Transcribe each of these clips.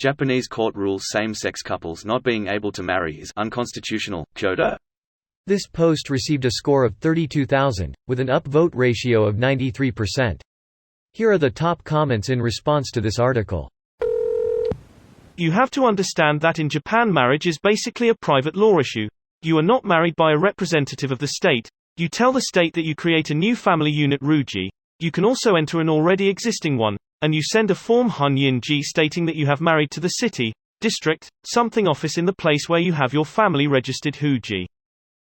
Japanese court rules same-sex couples not being able to marry is unconstitutional. Kyodo. This post received a score of 32,000, with an upvote ratio of 93%. Here are the top comments in response to this article. You have to understand that in Japan marriage is basically a private law issue. You are not married by a representative of the state. You tell the state that you create a new family unit Ruji. You can also enter an already existing one, and you send a form Hunyinji stating that you have married to the city, district, something office in the place where you have your family registered Huji.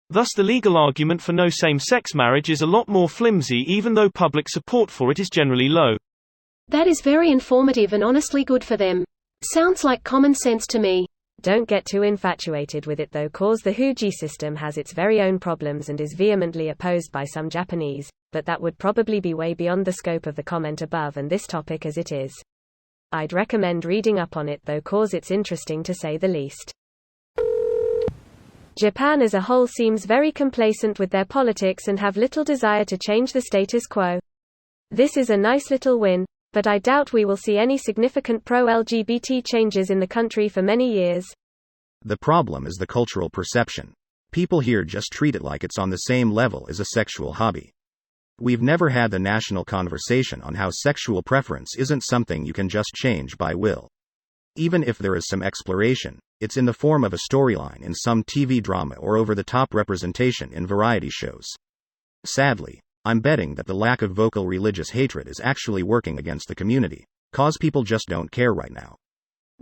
Thus the legal argument for no same-sex marriage is a lot more flimsy even though public support for it is generally low. That is very informative and honestly good for them. Sounds like common sense to me. Don't get too infatuated with it though, cause the Huji system has its very own problems and is vehemently opposed by some Japanese, but that would probably be way beyond the scope of the comment above and this topic as it is. I'd recommend reading up on it though, cause it's interesting to say the least. Japan as a whole seems very complacent with their politics and have little desire to change the status quo. This is a nice little win, but I doubt we will see any significant pro-LGBT changes in the country for many years. The problem is the cultural perception. People here just treat it like it's on the same level as a sexual hobby. We've never had the national conversation on how sexual preference isn't something you can just change by will. Even if there is some exploration, it's in the form of a storyline in some TV drama or over-the-top representation in variety shows. Sadly, I'm betting that the lack of vocal religious hatred is actually working against the community, cause people just don't care right now.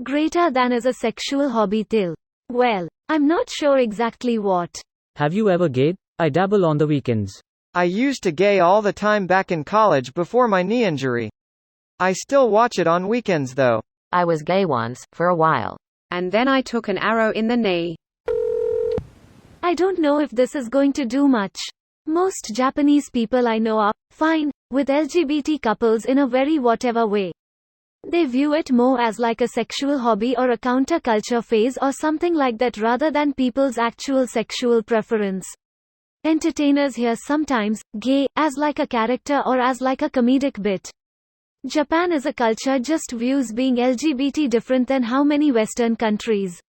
Greater than as a sexual hobby till. Well, I'm not sure exactly what. Have you ever gayed? I dabble on the weekends. I used to gay all the time back in college before my knee injury. I still watch it on weekends though. I was gay once, for a while. And then I took an arrow in the knee. I don't know if this is going to do much. Most Japanese people I know are fine with LGBT couples in a very whatever way. They view it more as like a sexual hobby or a counterculture phase or something like that rather than people's actual sexual preference. Entertainers here sometimes gay as like a character or as like a comedic bit. Japan as a culture just views being LGBT different than how many Western countries.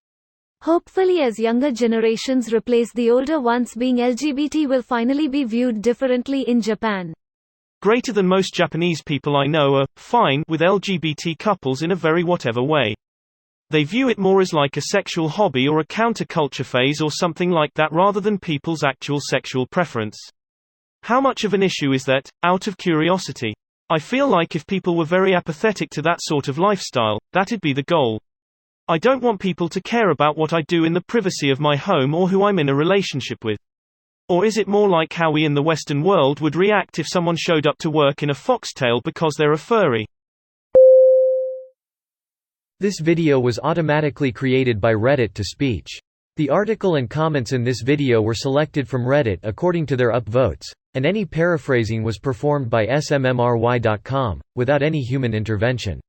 Hopefully as younger generations replace the older ones, being LGBT will finally be viewed differently in Japan. Greater than most Japanese people I know are fine with LGBT couples in a very whatever way. They view it more as like a sexual hobby or a counterculture phase or something like that rather than people's actual sexual preference. How much of an issue is that, out of curiosity? I feel like if people were very apathetic to that sort of lifestyle, that'd be the goal. I don't want people to care about what I do in the privacy of my home or who I'm in a relationship with. Or is it more like how we in the Western world would react if someone showed up to work in a foxtail because they're a furry? This video was automatically created by Reddit to speech. The article and comments in this video were selected from Reddit according to their upvotes, and any paraphrasing was performed by smmry.com, without any human intervention.